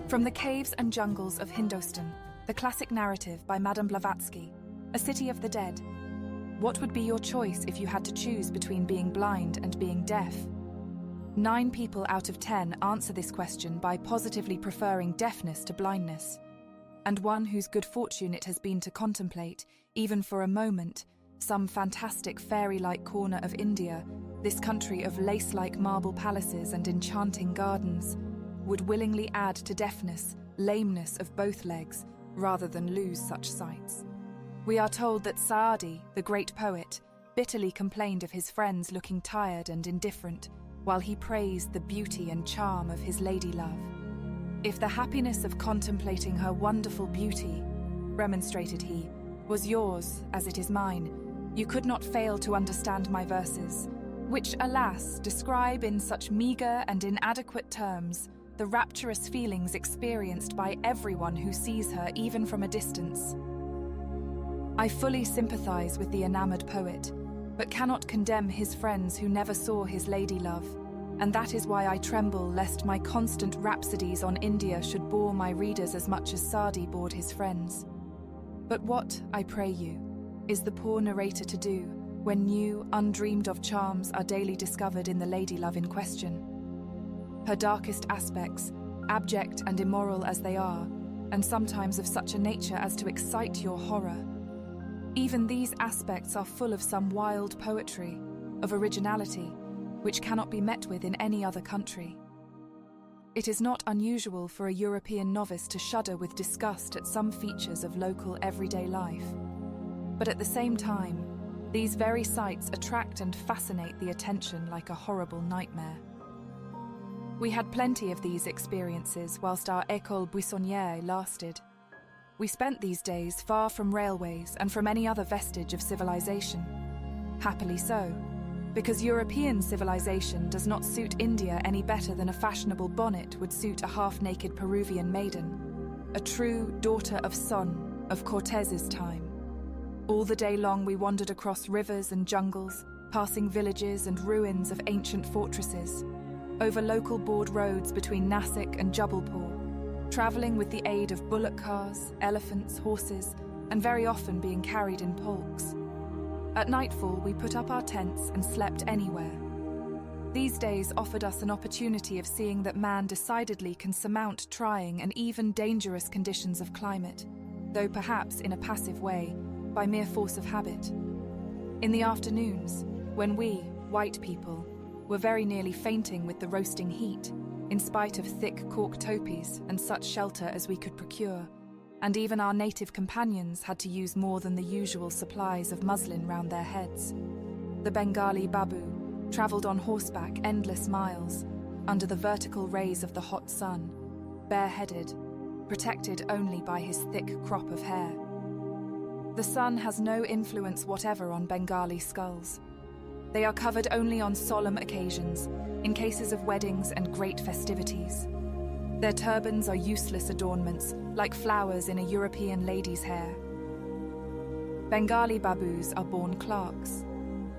From the caves and jungles of Hindustan, the classic narrative by Madame Blavatsky, A City of the Dead. What would be your choice if you had to choose between being blind and being deaf? 9 people out of 10 answer this question by positively preferring deafness to blindness. And one whose good fortune it has been to contemplate, even for a moment, some fantastic fairy-like corner of India, this country of lace-like marble palaces and enchanting gardens, would willingly add to deafness, lameness of both legs, rather than lose such sights. We are told that Saadi, the great poet, bitterly complained of his friends looking tired and indifferent, while he praised the beauty and charm of his lady-love. "If the happiness of contemplating her wonderful beauty," remonstrated he, "was yours, as it is mine, you could not fail to understand my verses, which, alas, describe in such meagre and inadequate terms the rapturous feelings experienced by everyone who sees her even from a distance." I fully sympathize with the enamored poet, but cannot condemn his friends who never saw his lady-love, and that is why I tremble lest my constant rhapsodies on India should bore my readers as much as Saadi bored his friends. But what, I pray you, is the poor narrator to do when new, undreamed-of charms are daily discovered in the lady-love in question? Her darkest aspects, abject and immoral as they are, and sometimes of such a nature as to excite your horror. Even these aspects are full of some wild poetry, of originality, which cannot be met with in any other country. It is not unusual for a European novice to shudder with disgust at some features of local everyday life. But at the same time, these very sights attract and fascinate the attention like a horrible nightmare. We had plenty of these experiences whilst our école buissonnière lasted. We spent these days far from railways and from any other vestige of civilization. Happily so, because European civilization does not suit India any better than a fashionable bonnet would suit a half-naked Peruvian maiden, a true daughter of Son, of Cortez's time. All the day long we wandered across rivers and jungles, passing villages and ruins of ancient fortresses, over local board roads between Nasik and Jabalpur, travelling with the aid of bullock cars, elephants, horses, and very often being carried in polks. At nightfall, we put up our tents and slept anywhere. These days offered us an opportunity of seeing that man decidedly can surmount trying and even dangerous conditions of climate, though perhaps in a passive way, by mere force of habit. In the afternoons, when we, white people, were very nearly fainting with the roasting heat, in spite of thick cork topies and such shelter as we could procure, and even our native companions had to use more than the usual supplies of muslin round their heads. The Bengali babu travelled on horseback endless miles, under the vertical rays of the hot sun, bareheaded, protected only by his thick crop of hair. The sun has no influence whatever on Bengali skulls. They are covered only on solemn occasions, in cases of weddings and great festivities. Their turbans are useless adornments, like flowers in a European lady's hair. Bengali babus are born clerks.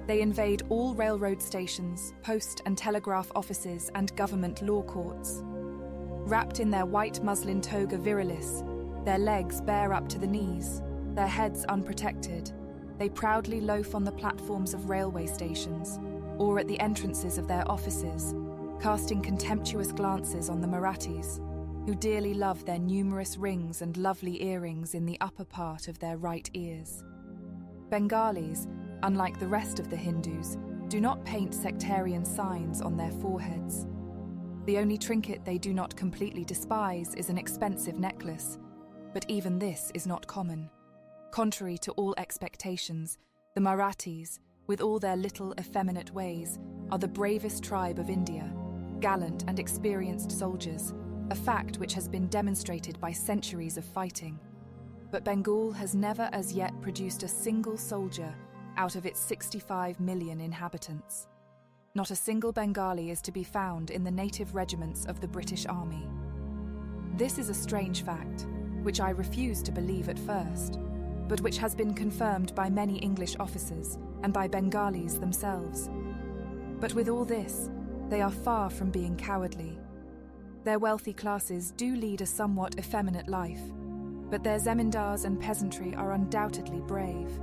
They invade all railroad stations, post and telegraph offices, and government law courts. Wrapped in their white muslin toga virilis, their legs bare up to the knees, their heads unprotected, they proudly loaf on the platforms of railway stations, or at the entrances of their offices, casting contemptuous glances on the Marathis, who dearly love their numerous rings and lovely earrings in the upper part of their right ears. Bengalis, unlike the rest of the Hindus, do not paint sectarian signs on their foreheads. The only trinket they do not completely despise is an expensive necklace, but even this is not common. Contrary to all expectations, the Marathis, with all their little effeminate ways, are the bravest tribe of India, gallant and experienced soldiers, a fact which has been demonstrated by centuries of fighting. But Bengal has never as yet produced a single soldier out of its 65 million inhabitants. Not a single Bengali is to be found in the native regiments of the British Army. This is a strange fact, which I refused to believe at first, but which has been confirmed by many English officers and by Bengalis themselves. But with all this, they are far from being cowardly. Their wealthy classes do lead a somewhat effeminate life, but their zemindars and peasantry are undoubtedly brave.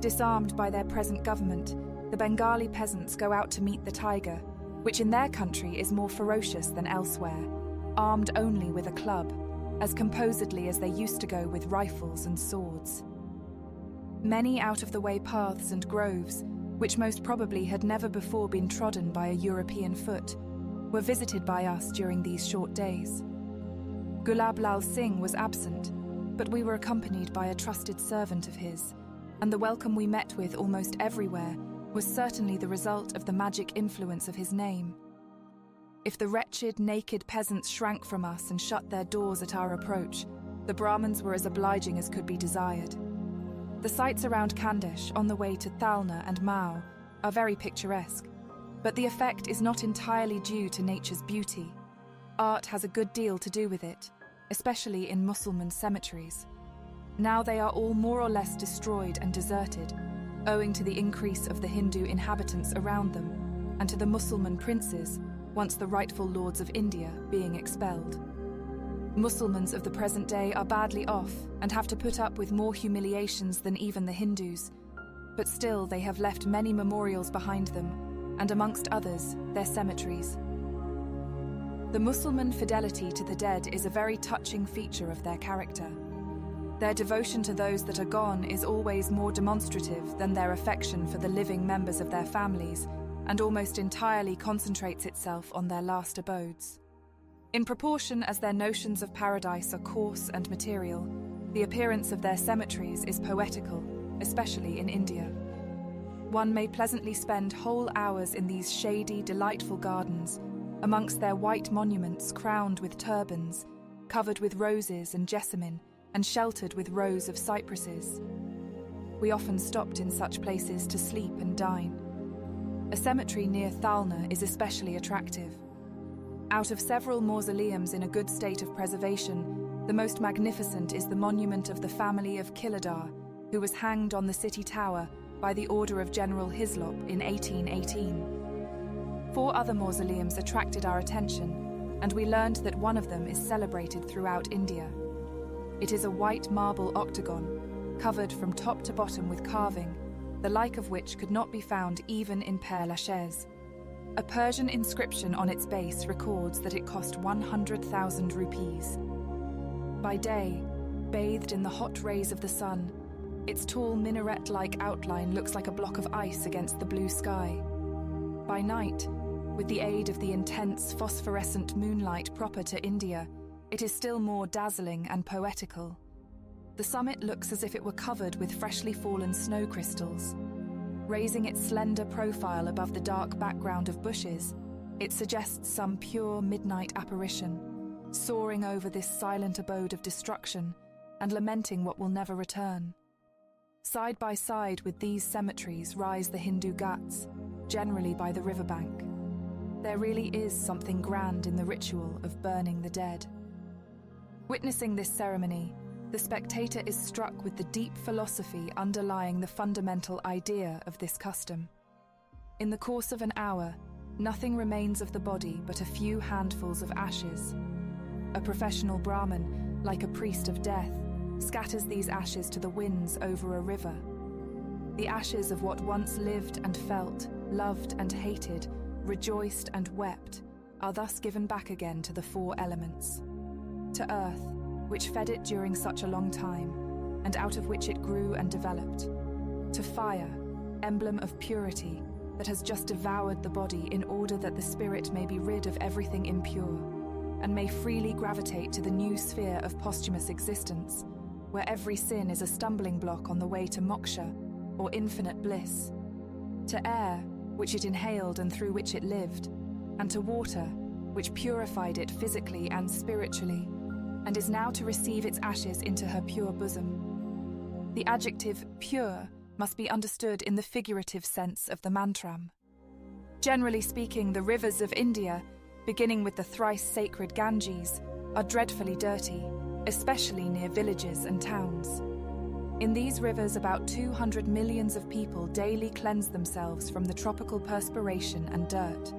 Disarmed by their present government, the Bengali peasants go out to meet the tiger, which in their country is more ferocious than elsewhere, armed only with a club, as composedly as they used to go with rifles and swords. Many out-of-the-way paths and groves, which most probably had never before been trodden by a European foot, were visited by us during these short days. Gulab Lal Singh was absent, but we were accompanied by a trusted servant of his, and the welcome we met with almost everywhere was certainly the result of the magic influence of his name. If the wretched, naked peasants shrank from us and shut their doors at our approach, the Brahmins were as obliging as could be desired. The sights around Khandesh, on the way to Thalna and Mao, are very picturesque, but the effect is not entirely due to nature's beauty. Art has a good deal to do with it, especially in Muslim cemeteries. Now they are all more or less destroyed and deserted, owing to the increase of the Hindu inhabitants around them, and to the Muslim princes, once the rightful lords of India, being expelled. Muslims of the present day are badly off and have to put up with more humiliations than even the Hindus, but still they have left many memorials behind them, and amongst others, their cemeteries. The Muslim fidelity to the dead is a very touching feature of their character. Their devotion to those that are gone is always more demonstrative than their affection for the living members of their families, and almost entirely concentrates itself on their last abodes. In proportion as their notions of paradise are coarse and material, the appearance of their cemeteries is poetical, especially in India. One may pleasantly spend whole hours in these shady, delightful gardens, amongst their white monuments crowned with turbans, covered with roses and jessamine, and sheltered with rows of cypresses. We often stopped in such places to sleep and dine. A cemetery near Thalna is especially attractive. Out of several mausoleums in a good state of preservation, the most magnificent is the monument of the family of Kiladar, who was hanged on the city tower by the order of General Hislop in 1818. 4 other mausoleums attracted our attention, and we learned that one of them is celebrated throughout India. It is a white marble octagon, covered from top to bottom with carving, the like of which could not be found even in Père Lachaise. A Persian inscription on its base records that it cost 100,000 rupees. By day, bathed in the hot rays of the sun, its tall minaret-like outline looks like a block of ice against the blue sky. By night, with the aid of the intense phosphorescent moonlight proper to India, it is still more dazzling and poetical. The summit looks as if it were covered with freshly fallen snow crystals. Raising its slender profile above the dark background of bushes, it suggests some pure midnight apparition, soaring over this silent abode of destruction and lamenting what will never return. Side by side with these cemeteries rise the Hindu Ghats, generally by the riverbank. There really is something grand in the ritual of burning the dead. Witnessing this ceremony, the spectator is struck with the deep philosophy underlying the fundamental idea of this custom. In the course of an hour, nothing remains of the body but a few handfuls of ashes. A professional Brahmin, like a priest of death, scatters these ashes to the winds over a river. The ashes of what once lived and felt, loved and hated, rejoiced and wept, are thus given back again to the 4 elements. To earth, which fed it during such a long time, and out of which it grew and developed. To fire, emblem of purity, that has just devoured the body in order that the spirit may be rid of everything impure, and may freely gravitate to the new sphere of posthumous existence, where every sin is a stumbling block on the way to moksha, or infinite bliss. To air, which it inhaled and through which it lived, and to water, which purified it physically and spiritually, and is now to receive its ashes into her pure bosom. The adjective pure must be understood in the figurative sense of the mantram. Generally speaking, the rivers of India, beginning with the thrice sacred Ganges, are dreadfully dirty, especially near villages and towns. In these rivers, about 200 millions of people daily cleanse themselves from the tropical perspiration and dirt.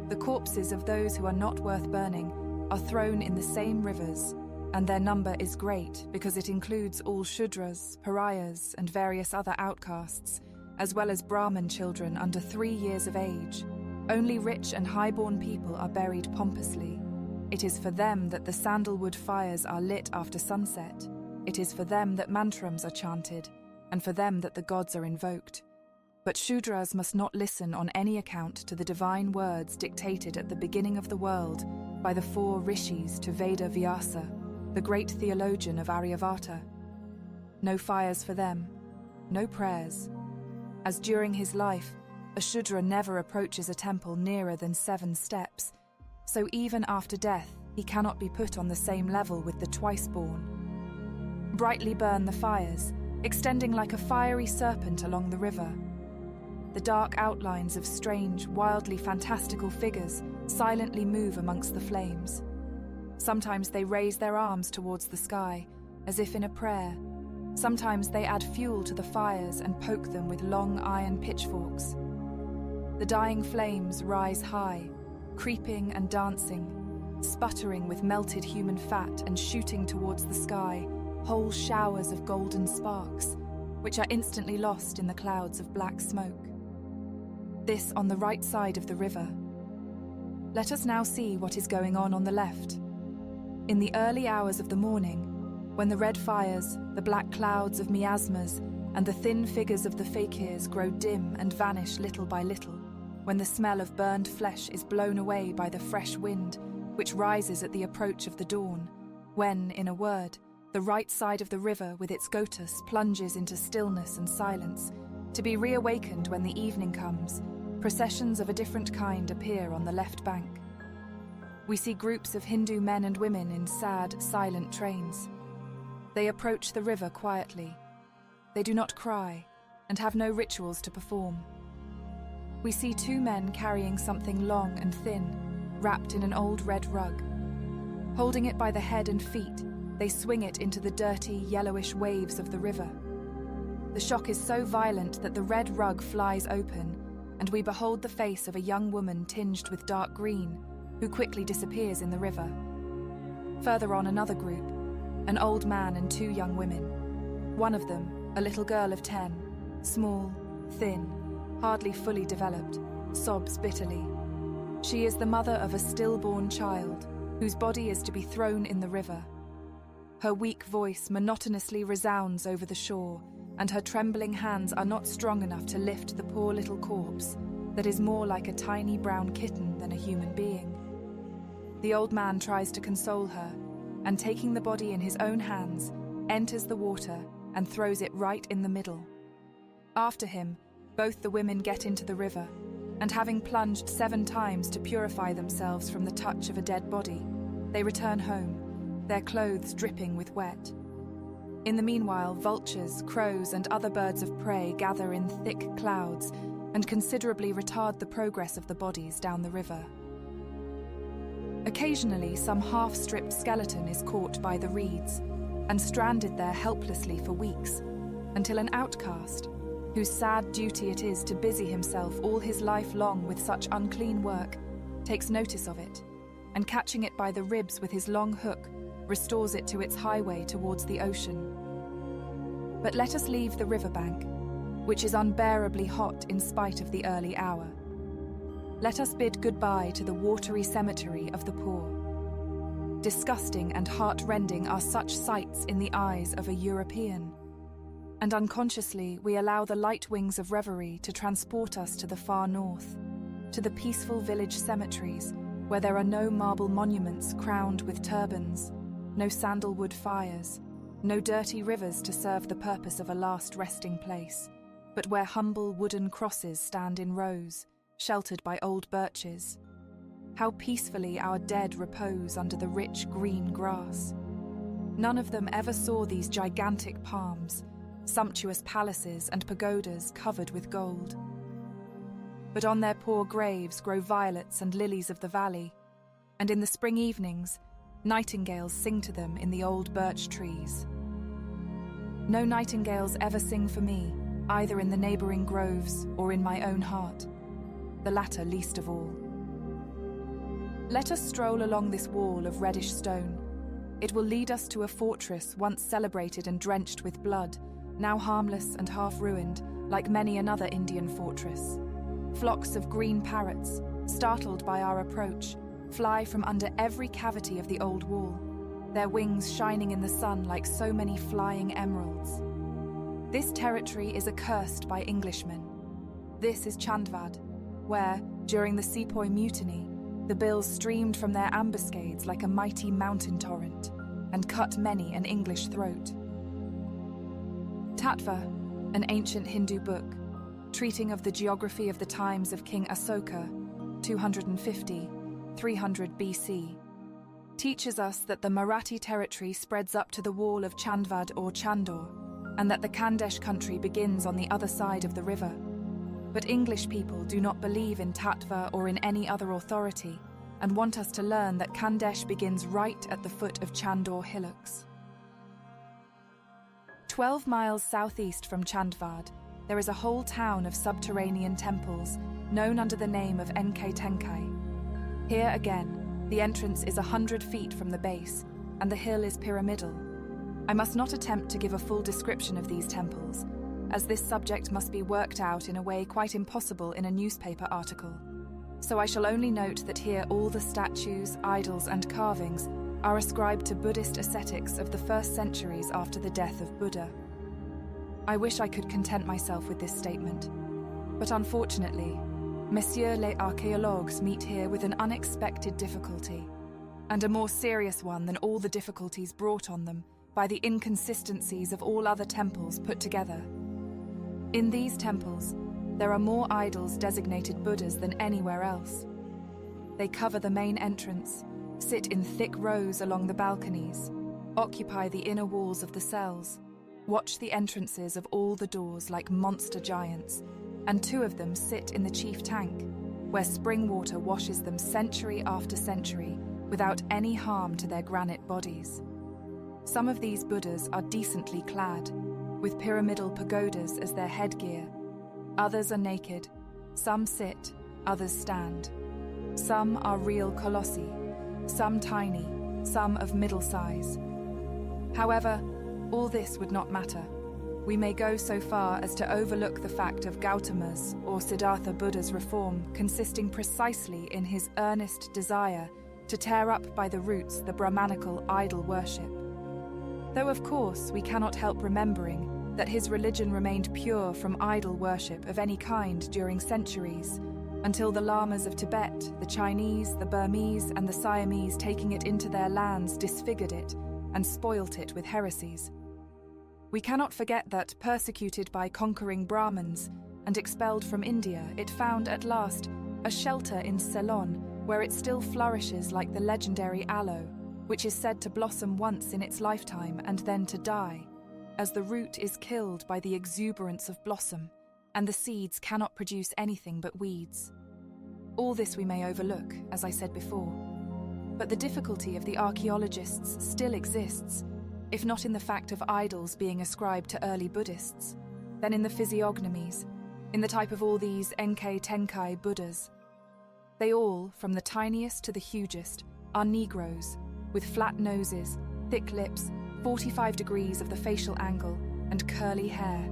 The corpses of those who are not worth burning are thrown in the same rivers, and their number is great because it includes all Shudras, pariahs, and various other outcasts, as well as Brahmin children under 3 years of age. Only rich and high-born people are buried pompously. It is for them that the sandalwood fires are lit after sunset. It is for them that mantrams are chanted, and for them that the gods are invoked. But Shudras must not listen on any account to the divine words dictated at the beginning of the world by the 4 rishis to Veda Vyasa, the great theologian of Aryavata. No fires for them, no prayers. As during his life, a Shudra never approaches a temple nearer than 7 steps, so even after death he cannot be put on the same level with the twice-born. Brightly burn the fires, extending like a fiery serpent along the river. The dark outlines of strange, wildly fantastical figures silently move amongst the flames. Sometimes they raise their arms towards the sky, as if in a prayer. Sometimes they add fuel to the fires and poke them with long iron pitchforks. The dying flames rise high, creeping and dancing, sputtering with melted human fat and shooting towards the sky whole showers of golden sparks, which are instantly lost in the clouds of black smoke. This on the right side of the river. Let us now see what is going on the left. In the early hours of the morning, when the red fires, the black clouds of miasmas, and the thin figures of the fakirs grow dim and vanish little by little, when the smell of burned flesh is blown away by the fresh wind, which rises at the approach of the dawn, when, in a word, the right side of the river with its gotas plunges into stillness and silence, to be reawakened when the evening comes, processions of a different kind appear on the left bank. We see groups of Hindu men and women in sad, silent trains. They approach the river quietly. They do not cry and have no rituals to perform. We see 2 men carrying something long and thin, wrapped in an old red rug. Holding it by the head and feet, they swing it into the dirty, yellowish waves of the river. The shock is so violent that the red rug flies open, and we behold the face of a young woman tinged with dark green, who quickly disappears in the river. Further on, another group, an old man and 2 young women. One of them, a little girl of 10, small, thin, hardly fully developed, sobs bitterly. She is the mother of a stillborn child, whose body is to be thrown in the river. Her weak voice monotonously resounds over the shore, and her trembling hands are not strong enough to lift the poor little corpse that is more like a tiny brown kitten than a human being. The old man tries to console her, and taking the body in his own hands, enters the water and throws it right in the middle. After him, both the women get into the river, and having plunged 7 times to purify themselves from the touch of a dead body, they return home, their clothes dripping with wet. In the meanwhile, vultures, crows, and other birds of prey gather in thick clouds and considerably retard the progress of the bodies down the river. Occasionally, some half-stripped skeleton is caught by the reeds and stranded there helplessly for weeks, until an outcast, whose sad duty it is to busy himself all his life long with such unclean work, takes notice of it, and catching it by the ribs with his long hook, restores it to its highway towards the ocean. But let us leave the riverbank, which is unbearably hot in spite of the early hour. Let us bid goodbye to the watery cemetery of the poor. Disgusting and heart-rending are such sights in the eyes of a European, and unconsciously we allow the light wings of reverie to transport us to the far north, to the peaceful village cemeteries where there are no marble monuments crowned with turbans, no sandalwood fires, no dirty rivers to serve the purpose of a last resting place, but where humble wooden crosses stand in rows, sheltered by old birches. How peacefully our dead repose under the rich green grass. None of them ever saw these gigantic palms, sumptuous palaces and pagodas covered with gold. But on their poor graves grow violets and lilies of the valley, and in the spring evenings, nightingales sing to them in the old birch trees. No nightingales ever sing for me, either in the neighbouring groves or in my own heart, the latter least of all. Let us stroll along this wall of reddish stone. It will lead us to a fortress once celebrated and drenched with blood, now harmless and half-ruined, like many another Indian fortress. Flocks of green parrots, startled by our approach, fly from under every cavity of the old wall, their wings shining in the sun like so many flying emeralds. This territory is accursed by Englishmen. This is Chandvad, where, during the Sepoy Mutiny, the bills streamed from their ambuscades like a mighty mountain torrent, and cut many an English throat. Tattva, an ancient Hindu book, treating of the geography of the times of King Asoka, 250–300 BC, teaches us that the Marathi territory spreads up to the wall of Chandvad or Chandor, and that the Khandesh country begins on the other side of the river. But English people do not believe in Tattva or in any other authority, and want us to learn that Khandesh begins right at the foot of Chandor hillocks. 12 miles southeast from Chandvad, there is a whole town of subterranean temples, known under the name of Enkai Tenkai. Here again, the entrance is 100 feet from the base, and the hill is pyramidal. I must not attempt to give a full description of these temples, as this subject must be worked out in a way quite impossible in a newspaper article. So I shall only note that here all the statues, idols, and carvings are ascribed to Buddhist ascetics of the first centuries after the death of Buddha. I wish I could content myself with this statement, but unfortunately, Messieurs les archéologues meet here with an unexpected difficulty, and a more serious one than all the difficulties brought on them by the inconsistencies of all other temples put together. In these temples, there are more idols designated Buddhas than anywhere else. They cover the main entrance, sit in thick rows along the balconies, occupy the inner walls of the cells, watch the entrances of all the doors like monster giants, and 2 of them sit in the chief tank, where spring water washes them century after century without any harm to their granite bodies. Some of these Buddhas are decently clad, with pyramidal pagodas as their headgear. Others are naked, some sit, others stand. Some are real colossi, some tiny, some of middle size. However, all this would not matter. We may go so far as to overlook the fact of Gautama's or Siddhartha Buddha's reform consisting precisely in his earnest desire to tear up by the roots the Brahmanical idol worship. Though of course we cannot help remembering that his religion remained pure from idol worship of any kind during centuries, until the lamas of Tibet, the Chinese, the Burmese, and the Siamese taking it into their lands disfigured it and spoilt it with heresies. We cannot forget that, persecuted by conquering Brahmins and expelled from India, it found at last a shelter in Ceylon, where it still flourishes like the legendary aloe, which is said to blossom once in its lifetime and then to die, as the root is killed by the exuberance of blossom, and the seeds cannot produce anything but weeds. All this we may overlook, as I said before. But the difficulty of the archaeologists still exists, if not in the fact of idols being ascribed to early Buddhists, then in the physiognomies, in the type of all these Enkai Tenkai Buddhas. They all, from the tiniest to the hugest, are Negroes, with flat noses, thick lips, 45 degrees of the facial angle, and curly hair.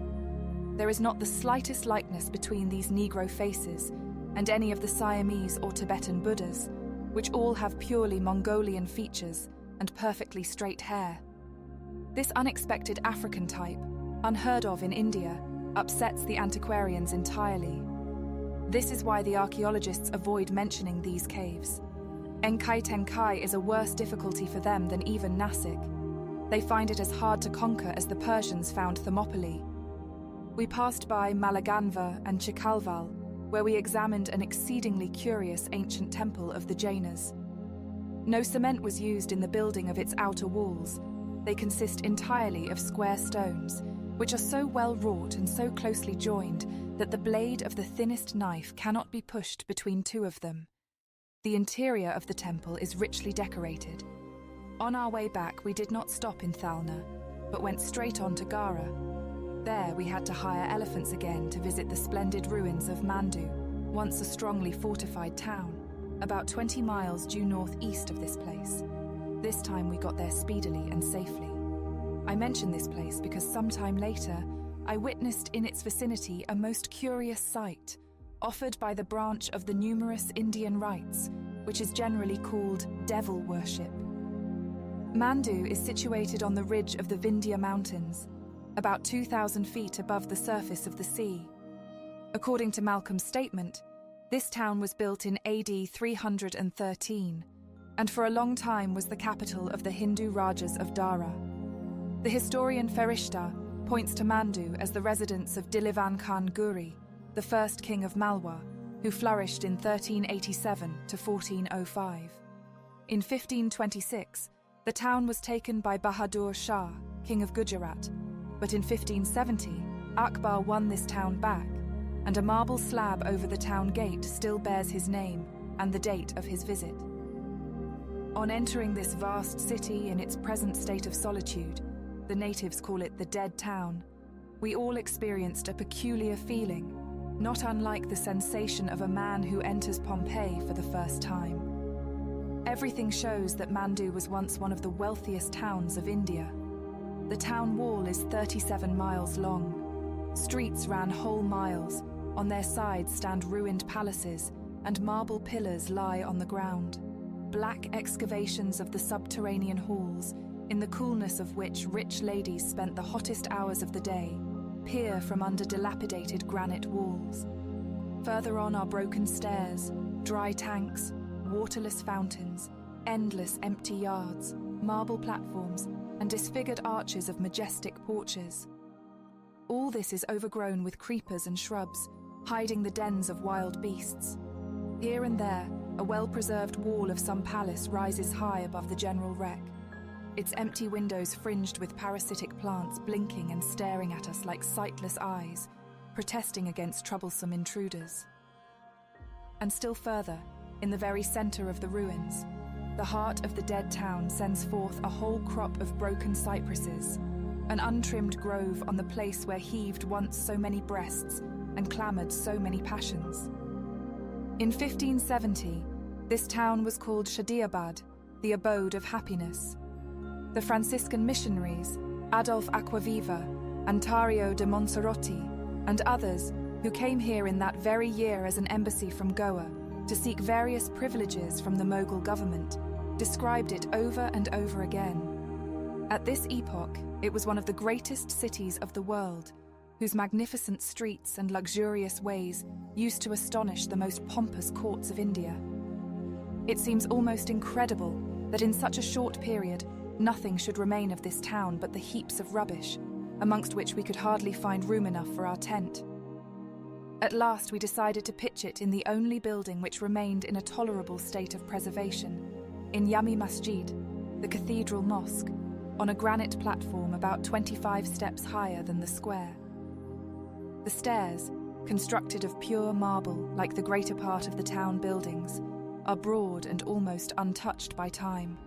There is not the slightest likeness between these Negro faces and any of the Siamese or Tibetan Buddhas, which all have purely Mongolian features and perfectly straight hair. This unexpected African type, unheard of in India, upsets the antiquarians entirely. This is why the archaeologists avoid mentioning these caves. Enkai Tenkai is a worse difficulty for them than even Nasik. They find it as hard to conquer as the Persians found Thermopylae. We passed by Malaganva and Chikalval, where we examined an exceedingly curious ancient temple of the Jainas. No cement was used in the building of its outer walls. They consist entirely of square stones, which are so well wrought and so closely joined that the blade of the thinnest knife cannot be pushed between 2 of them. The interior of the temple is richly decorated. On our way back, we did not stop in Thalna, but went straight on to Gara. There we had to hire elephants again to visit the splendid ruins of Mandu, once a strongly fortified town. about 20 miles due northeast of this place. This time we got there speedily and safely. I mention this place because sometime later, I witnessed in its vicinity a most curious sight, offered by the branch of the numerous Indian rites, which is generally called devil worship. Mandu is situated on the ridge of the Vindhya Mountains, about 2,000 feet above the surface of the sea. According to Malcolm's statement, this town was built in AD 313, and for a long time was the capital of the Hindu Rajas of Dara. The historian Ferishta points to Mandu as the residence of Dilivan Khan Guri, the first king of Malwa, who flourished in 1387 to 1405. In 1526, the town was taken by Bahadur Shah, king of Gujarat, but in 1570, Akbar won this town back, and a marble slab over the town gate still bears his name and the date of his visit. On entering this vast city in its present state of solitude, the natives call it the Dead Town, we all experienced a peculiar feeling, not unlike the sensation of a man who enters Pompeii for the first time. Everything shows that Mandu was once one of the wealthiest towns of India. The town wall is 37 miles long. Streets ran whole miles. On their sides stand ruined palaces, and marble pillars lie on the ground. Black excavations of the subterranean halls, in the coolness of which rich ladies spent the hottest hours of the day, peer from under dilapidated granite walls. Further on are broken stairs, dry tanks, waterless fountains, endless empty yards, marble platforms, and disfigured arches of majestic porches. All this is overgrown with creepers and shrubs, hiding the dens of wild beasts. Here and there, a well-preserved wall of some palace rises high above the general wreck, its empty windows fringed with parasitic plants blinking and staring at us like sightless eyes, protesting against troublesome intruders. And still further, in the very center of the ruins, the heart of the dead town sends forth a whole crop of broken cypresses, an untrimmed grove on the place where heaved once so many breasts and clamored so many passions. In 1570, this town was called Shadiabad, the abode of happiness. The Franciscan missionaries, Adolf Acquaviva, Antario de Monserrati, and others who came here in that very year as an embassy from Goa to seek various privileges from the Mughal government, described it over and over again. At this epoch, it was one of the greatest cities of the world, whose magnificent streets and luxurious ways used to astonish the most pompous courts of India. It seems almost incredible that in such a short period, nothing should remain of this town but the heaps of rubbish, amongst which we could hardly find room enough for our tent. At last we decided to pitch it in the only building which remained in a tolerable state of preservation, in Yami Masjid, the cathedral mosque, on a granite platform about 25 steps higher than the square. The stairs, constructed of pure marble like the greater part of the town buildings, are broad and almost untouched by time.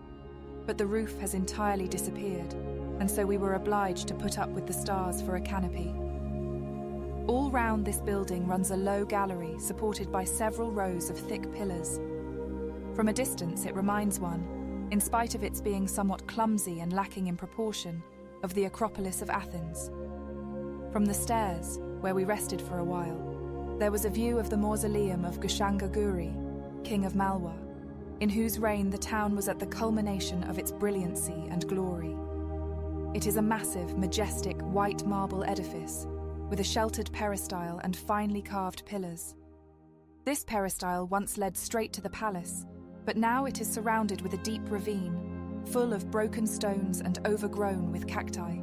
But the roof has entirely disappeared, and so we were obliged to put up with the stars for a canopy. All round this building runs a low gallery supported by several rows of thick pillars. From a distance it reminds one, in spite of its being somewhat clumsy and lacking in proportion, of the Acropolis of Athens. From the stairs, where we rested for a while, there was a view of the mausoleum of Gushanga Guri, king of Malwa, in whose reign the town was at the culmination of its brilliancy and glory. It is a massive, majestic, white marble edifice, with a sheltered peristyle and finely carved pillars. This peristyle once led straight to the palace, but now it is surrounded with a deep ravine, full of broken stones and overgrown with cacti.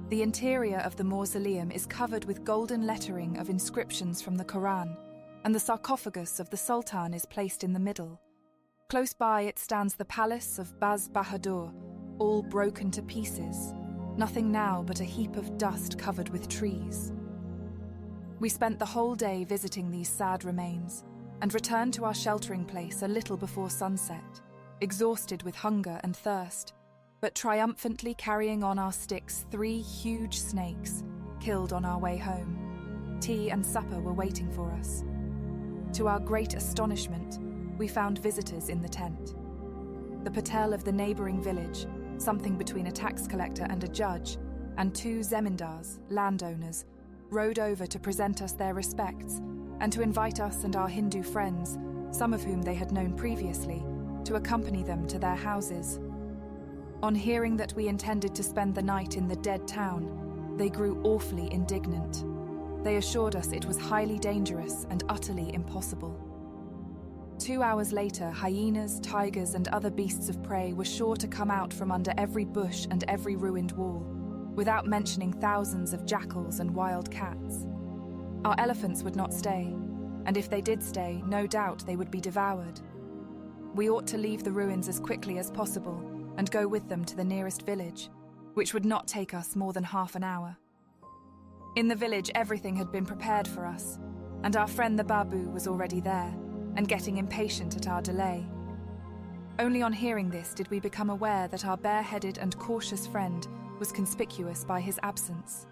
The interior of the mausoleum is covered with golden lettering of inscriptions from the Quran, and the sarcophagus of the Sultan is placed in the middle. Close by it stands the palace of Baz Bahadur, all broken to pieces, nothing now but a heap of dust covered with trees. We spent the whole day visiting these sad remains, and returned to our sheltering place a little before sunset, exhausted with hunger and thirst, but triumphantly carrying on our sticks 3 huge snakes, killed on our way home. Tea and supper were waiting for us. To our great astonishment, we found visitors in the tent. The patel of the neighbouring village, something between a tax collector and a judge, and 2 zemindars, landowners, rode over to present us their respects and to invite us and our Hindu friends, some of whom they had known previously, to accompany them to their houses. On hearing that we intended to spend the night in the dead town, they grew awfully indignant. They assured us it was highly dangerous and utterly impossible. 2 hours later, hyenas, tigers, and other beasts of prey were sure to come out from under every bush and every ruined wall, without mentioning thousands of jackals and wild cats. Our elephants would not stay, and if they did stay, no doubt they would be devoured. We ought to leave the ruins as quickly as possible and go with them to the nearest village, which would not take us more than half an hour. In the village, everything had been prepared for us, and our friend the Babu was already there, and getting impatient at our delay. Only on hearing this did we become aware that our bareheaded and cautious friend was conspicuous by his absence.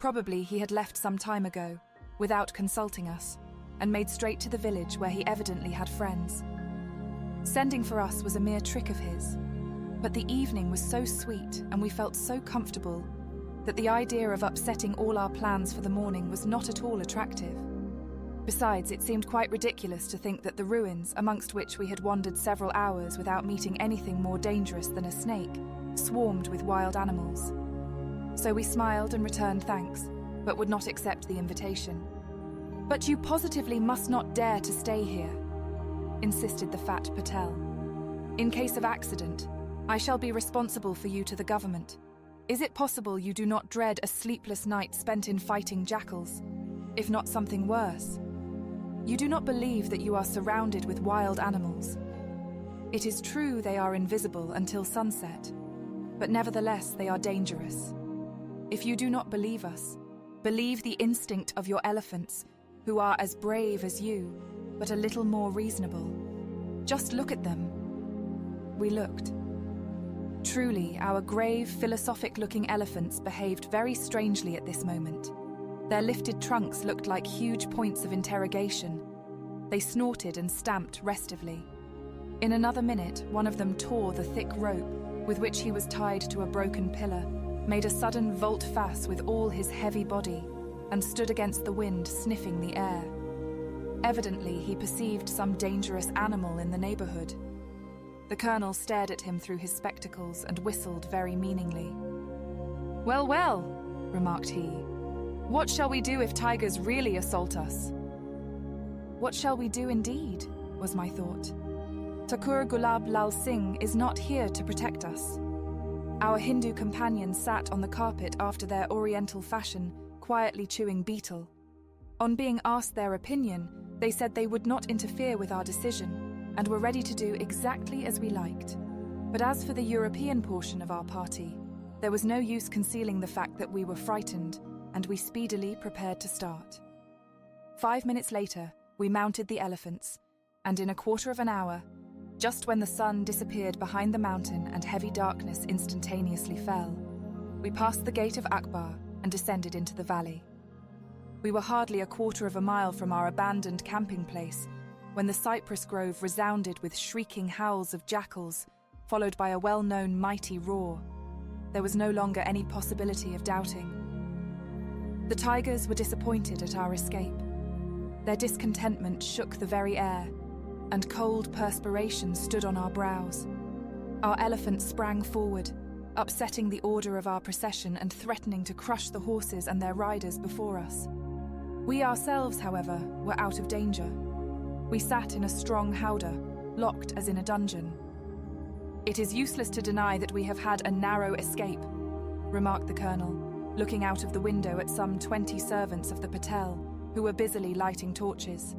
Probably he had left some time ago, without consulting us, and made straight to the village where he evidently had friends. Sending for us was a mere trick of his, but the evening was so sweet and we felt so comfortable that the idea of upsetting all our plans for the morning was not at all attractive. Besides, it seemed quite ridiculous to think that the ruins, amongst which we had wandered several hours without meeting anything more dangerous than a snake, swarmed with wild animals. So we smiled and returned thanks, but would not accept the invitation. "But you positively must not dare to stay here," insisted the fat patel. "In case of accident, I shall be responsible for you to the government. Is it possible you do not dread a sleepless night spent in fighting jackals, if not something worse? You do not believe that you are surrounded with wild animals. It is true they are invisible until sunset, but nevertheless they are dangerous. If you do not believe us, believe the instinct of your elephants, who are as brave as you, but a little more reasonable. Just look at them." We looked. Truly, our grave, philosophic-looking elephants behaved very strangely at this moment. Their lifted trunks looked like huge points of interrogation. They snorted and stamped restively. In another minute, one of them tore the thick rope with which he was tied to a broken pillar, made a sudden volte-face with all his heavy body, and stood against the wind, sniffing the air. Evidently, he perceived some dangerous animal in the neighborhood. The colonel stared at him through his spectacles and whistled very meaningly. "Well, well," remarked he. "What shall we do if tigers really assault us?" "What shall we do indeed?" was my thought. "Thakur Gulab Lal Singh is not here to protect us." Our Hindu companions sat on the carpet after their oriental fashion, quietly chewing betel. On being asked their opinion, they said they would not interfere with our decision and were ready to do exactly as we liked. But as for the European portion of our party, there was no use concealing the fact that we were frightened, and we speedily prepared to start. 5 minutes later, we mounted the elephants, and in a quarter of an hour, just when the sun disappeared behind the mountain and heavy darkness instantaneously fell, we passed the gate of Akbar and descended into the valley. We were hardly a quarter of a mile from our abandoned camping place when the cypress grove resounded with shrieking howls of jackals, followed by a well-known mighty roar. There was no longer any possibility of doubting. The tigers were disappointed at our escape. Their discontentment shook the very air, and cold perspiration stood on our brows. Our elephants sprang forward, upsetting the order of our procession and threatening to crush the horses and their riders before us. We ourselves, however, were out of danger. We sat in a strong howdah, locked as in a dungeon. "It is useless to deny that we have had a narrow escape," remarked the colonel, looking out of the window at some 20 servants of the patel who were busily lighting torches.